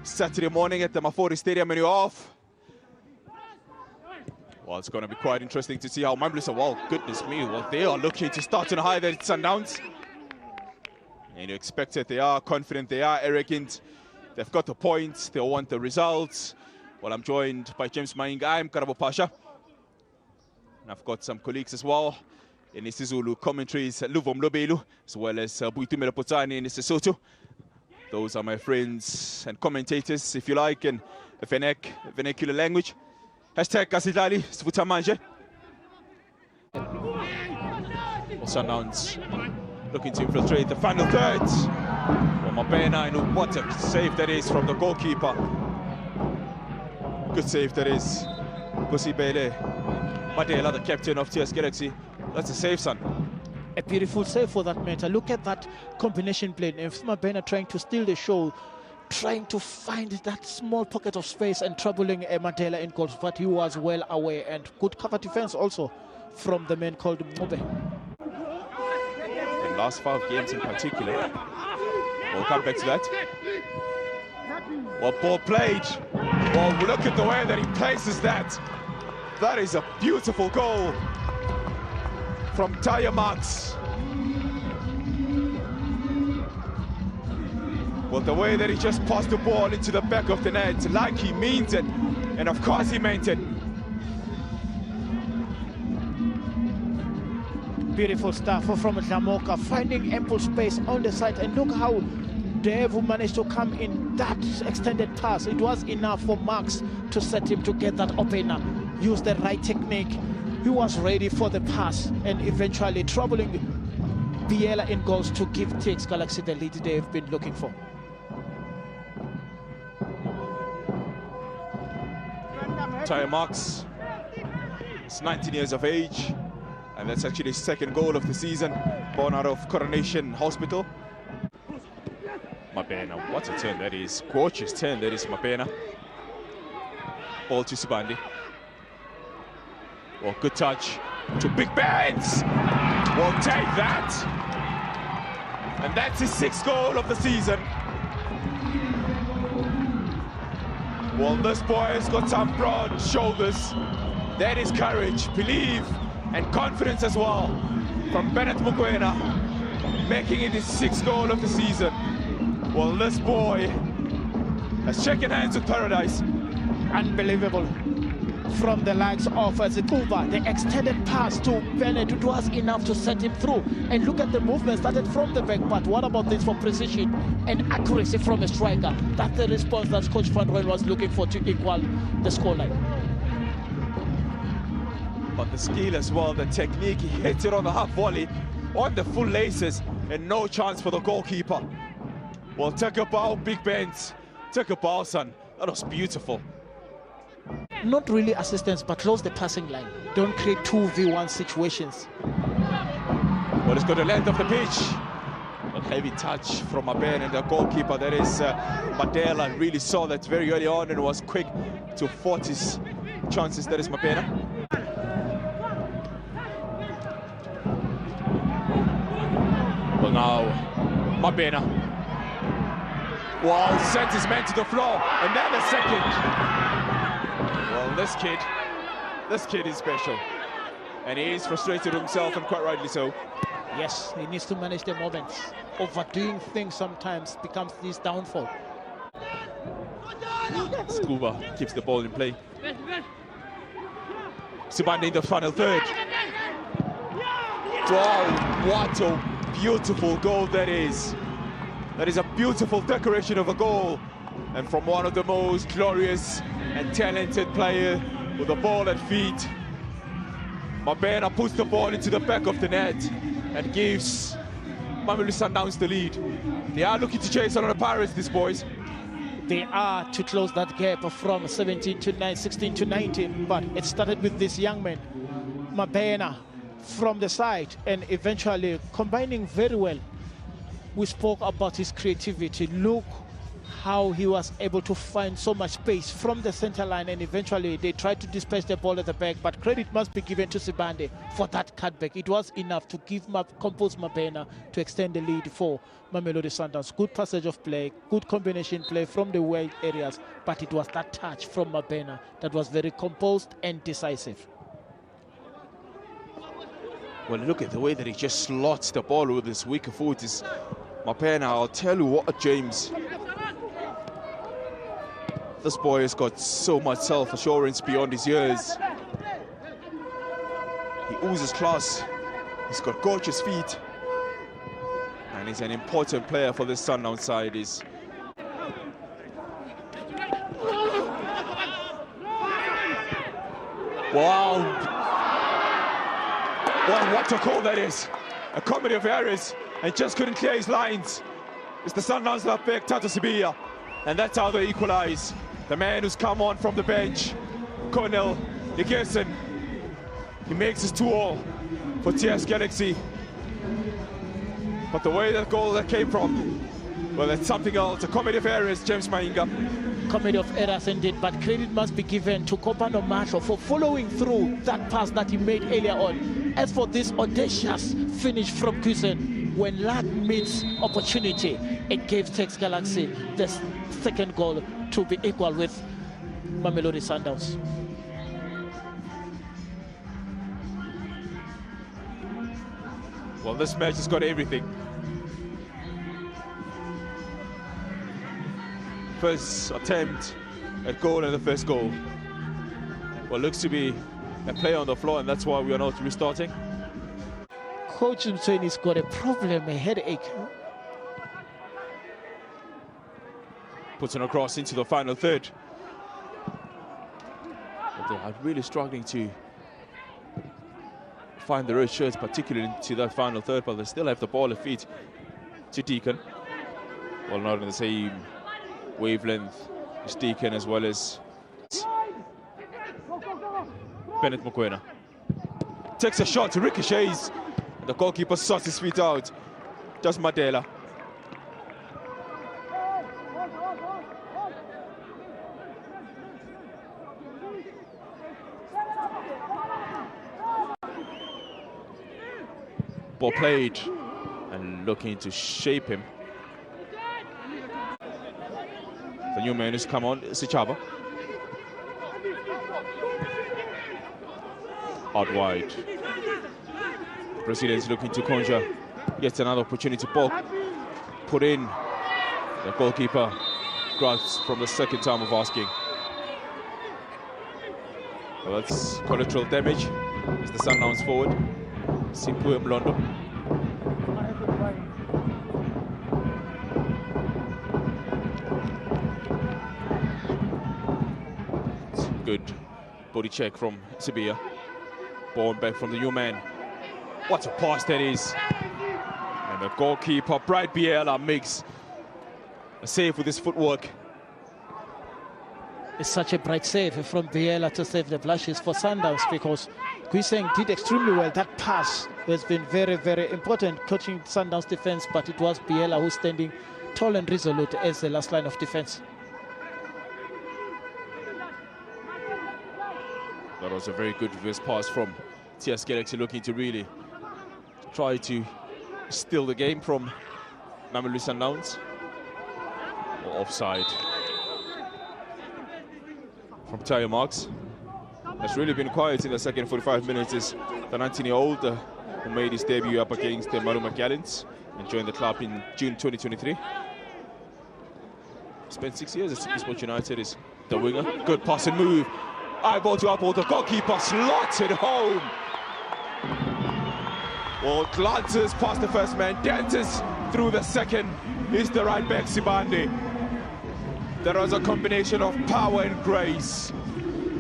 Saturday morning at the Mamelodi Stadium and you're off. Well, it's going to be quite interesting to see how Mamelodi, well, goodness me, well, they are looking to start on a high there at Sundowns. And you expect it, they are confident, they are arrogant, they've got the points, they want the results. Well, I'm joined by James Mainga, I'm Karabo Pasha. And I've got some colleagues as well in isiZulu commentaries, Luvo Mlobelu, as well as Buitumelo Potani in Sesotho. Those are my friends and commentators, if you like, in vernacular language. Hashtag Kasidali, Svuta Manje. Sundowns looking to infiltrate the final third. Well, Mabena, and what a save that is from the goalkeeper. Good save that is. Gosibele Madela, the captain of TS Galaxy. That's a save, son. A beautiful save for that matter. Look at that combination play. If Mabena trying to steal the show, trying to find that small pocket of space and troubling Mandela in goals, but he was well aware, and good cover defense also from the man called Mobe. In last 5 games in particular, we'll come back to that. Well, ball played. Well, look at the way that he places that. That is a beautiful goal from Taya Marks. Well, the way that he just passed the ball into the back of the net, like he means it, and of course he meant it. Beautiful stuff from Zamoka, finding ample space on the side, and look how Devu managed to come in that extended pass. It was enough for Marks to set him to get that opener, use the right technique. He was ready for the pass and eventually troubling Biela in goals to give TX Galaxy the lead they've been looking for. Taya Marks is 19 years of age, and that's actually his 2nd goal of the season, born out of Coronation Hospital. Mabena, what a turn that is. Gorgeous turn that is, Mabena. Ball to Sibandi. Well, good touch to Big Benz. We'll take that. And that's his 6th goal of the season. Well, this boy has got some broad shoulders. That is courage, belief, and confidence as well from Bennett Mokoena, making it his 6th goal of the season. Well, this boy has shaken hands with paradise. Unbelievable. From the likes of Zikuba, the extended pass to Bennett, it was enough to set him through. And look at the movement, started from the back, but what about this for precision and accuracy from a striker? That's the response that Coach Van Rooyen was looking for to equal the scoreline. But the skill as well, the technique, he hit it on the half volley, on the full laces, and no chance for the goalkeeper. Well, take a bow, Big Benz. Take a bow, son. That was beautiful. Not really assistance, but close the passing line. Don't create 2v1 situations. Well, it's got the length of the pitch. A heavy touch from Mabena, and the goalkeeper, that is Mandela, really saw that very early on and was quick to thwart his chances. That is Mabena. Well, now Mabena. Well, sent his man to the floor, and then the second. Well, this kid is special, and he is frustrated himself, and quite rightly so. Yes, he needs to manage the moments. Overdoing things sometimes becomes his downfall. Scuba keeps the ball in play. Sibande in the final third. Wow, what a beautiful goal that is. That is a beautiful decoration of a goal, and from one of the most glorious and talented player with the ball at feet. Mabena puts the ball into the back of the net and gives Mamelodi Sundowns the lead. They are looking to chase on the Pirates, these boys. They are to close that gap from 17 to 9, 16 to 19, but it started with this young man, Mabena, from the side, and eventually combining very well. We spoke about his creativity. Look how he was able to find so much space from the center line, and eventually they tried to dispatch the ball at the back, but credit must be given to Sibande for that cutback. It was enough to give compose Mabena to extend the lead for Mamelodi Sundowns. Good passage of play, good combination play from the wide areas, but it was that touch from Mabena that was very composed and decisive. Well, look at the way that he just slots the ball with his weaker foot. Is Mabena, I'll tell you what, James. This boy has got so much self-assurance beyond his years. He oozes class. He's got gorgeous feet. And he's an important player for this Sundowns side. Wow. Well, what a call that is. A comedy of errors, and just couldn't clear his lines. It's the Sundowns left back, Tato Sibia. And that's how they equalize. The man who's come on from the bench, Cornel Igerson. He makes his 2-all for TS Galaxy. But the way that goal that came from, well, it's something else. A comedy of errors, James Mainga. Comedy of errors indeed, but credit must be given to Kopano Macho for following through that pass that he made earlier on. As for this audacious finish from Kusen, when luck meets opportunity, it gave TS Galaxy the second goal to be equal with Mamelodi Sundowns. Well, this match has got everything. First attempt at goal and the first goal. Well, looks to be a play on the floor, and that's why we are not restarting. Coach Mtsweni has got a problem, a headache. Puts it across into the final third. But they are really struggling to find the red shirts, particularly into that final third, but they still have the ball at feet to Deacon. Well, not in the same wavelength as Deacon, as well as Bennett Mokwena. Takes a shot, ricochets. The goalkeeper sorts his feet out. Does Madela. Ball played and looking to shape him. The new man has come on, Sichaba. Out wide. The Brazilians looking to conjure yet another opportunity. Ball put in. The goalkeeper grasps from the second time of asking. Well, that's collateral damage as the Sundowns forward. Simpu Mlondo. Good body check from Sibia. Ball back from the new man. What a pass that is. And the goalkeeper, Bright Biela, makes a save with his footwork. It's such a bright save from Biela to save the blushes for Sundowns, because Guiseng did extremely well. That pass has been very, very important coaching Sundowns defense, but it was Biela who's standing tall and resolute as the last line of defense. That was a very good reverse pass from TS Galaxy, looking to really try to steal the game from Mamelodi Sundowns. Or offside from Tayo Marks. Has really been quiet in the second 45 minutes. Is the 19-year-old who made his debut up against the Maruma Gallants and joined the club in June 2023. Spent 6 years at Sport United. Is the winger. Good pass and move. Eyeball to eyeball. The goalkeeper slots it home. Well, glances past the first man, dances through the second. Is the right back, Sibande. There was a combination of power and grace,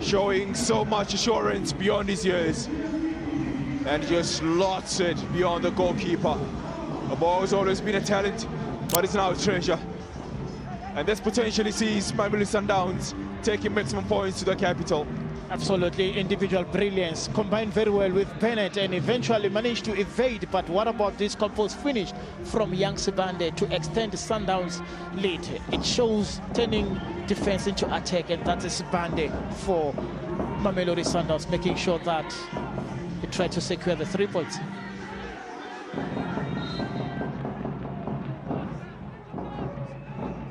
showing so much assurance beyond his years, and just slots it beyond the goalkeeper. The ball has always been a talent, but it's now a treasure. And this potentially sees Mamelodi Sundowns taking maximum points to the capital. Absolutely, individual brilliance combined very well with Bennett and eventually managed to evade. But what about this composed finish from young Sibande to extend the Sundowns lead? It shows turning defense into attack, and that is Sibande for Mamelodi Sundowns, making sure that he tried to secure the 3 points.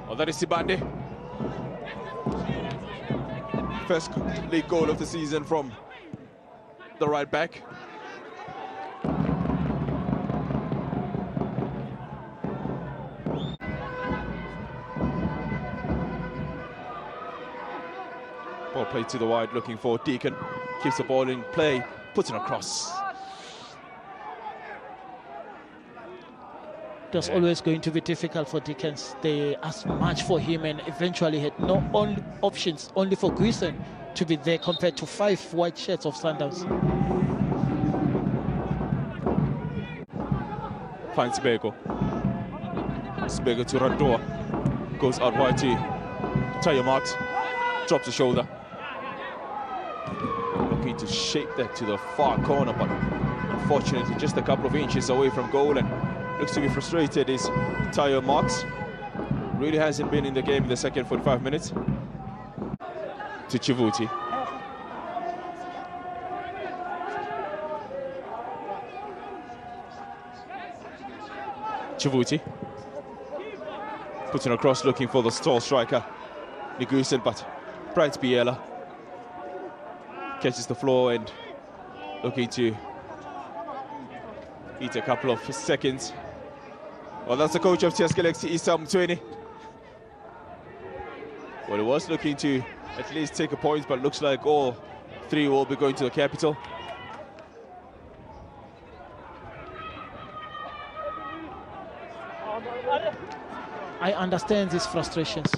Well, that is Sibande. First league goal of the season from the right back. Ball played to the wide, looking for Deacon. Keeps the ball in play, puts it across. It was always going to be difficult for Dickens. They asked much for him and eventually had no options, only for Guisen to be there compared to 5 white shirts of Sundowns. Finds Sbego. Sbego to Randoa. Goes out wide to Tayo Marks. Drops the shoulder. Looking to shape that to the far corner, but unfortunately just a couple of inches away from goal, and looks to be frustrated is Tayo Marks. Really hasn't been in the game in the second 45 minutes. To Chivuti. Chivuti. Puts it across, looking for the tall striker, Nigusen, but Bright Biela catches the floor and looking to eat a couple of seconds. Well, that's the coach of TS Galaxy, Issa Mtweni. Well, he was looking to at least take a point, but looks like all 3 will be going to the capital. I understand these frustrations.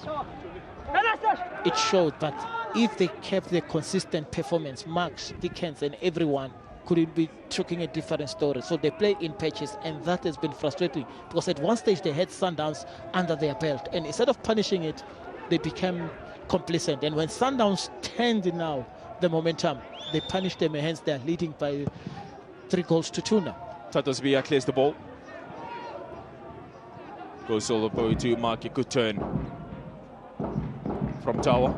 It showed that if they kept their consistent performance, Max, Dickens and everyone could be talking a different story. So they play in patches, and that has been frustrating because at one stage they had Sundowns under their belt, and instead of punishing it, they became complacent. And when Sundowns turned now the momentum, they punished them, and hence they are leading by 3 goals to 2 now. Tatos Villa clears the ball. Goes all the way to mark a good turn from Tower.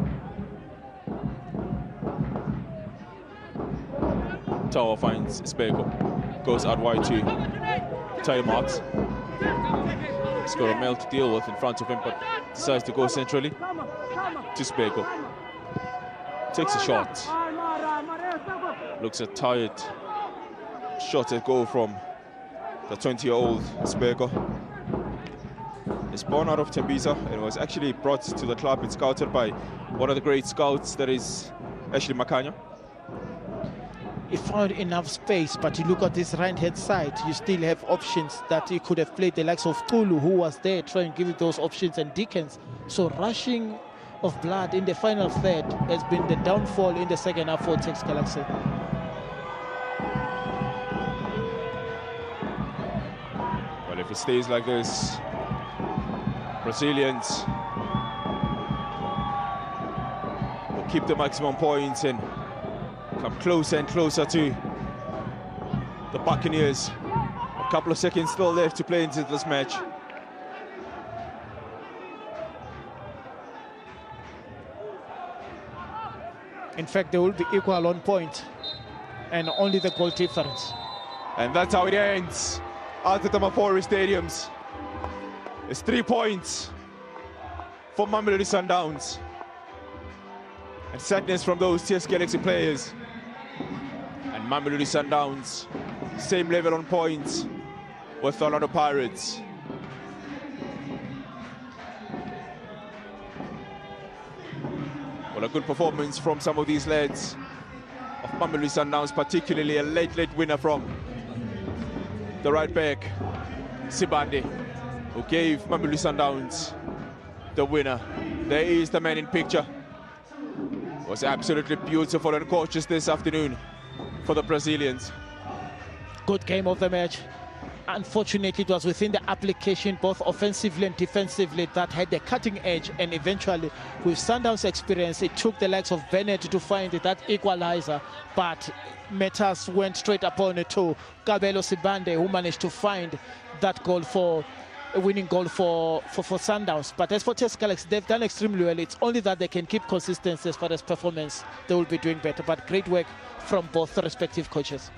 Tower finds Sbego. Goes out wide to Tayo Marks. He's got a male to deal with in front of him, but decides to go centrally to Sbego. Takes a shot. Looks a tired shot at goal from the 20-year-old Sbego. It's born out of Tembisa and was actually brought to the club and scouted by one of the great scouts, that is Ashley Makanya. He found enough space, but you look at this right-hand side, you still have options that he could have played, the likes of Tulu, who was there trying to give you those options, and Dickens. So rushing of blood in the final third has been the downfall in the second half for TS Galaxy. Well, if it stays like this, Brazilians will keep the maximum points and come closer and closer to the Buccaneers. A couple of seconds still left to play into this match. In fact, they will be equal on point and only the goal difference. And that's how it ends out at the Mapori Stadiums. It's 3 points for Mamelodi Sundowns. And sadness from those TS Galaxy players. And Mamelodi Sundowns, same level on points with Orlando Pirates. Well, a good performance from some of these lads of Mamelodi Sundowns, particularly a late winner from the right back, Sibande, who gave Mamelodi Sundowns the winner. There is the man in picture. It was absolutely beautiful and gorgeous this afternoon for the Brazilians. Good game of the match. unfortunately, it was within the application, both offensively and defensively, that had the cutting edge. And eventually, with Sundowns' experience, it took the likes of Bennett to find that equalizer. But matters went straight upon it to Kabelo Sibande, who managed to find that goal for a winning goal for Sundowns. But as for Tusker, they've done extremely well. It's only that they can keep consistency as far as performance. They will be doing better. But great work from both respective coaches.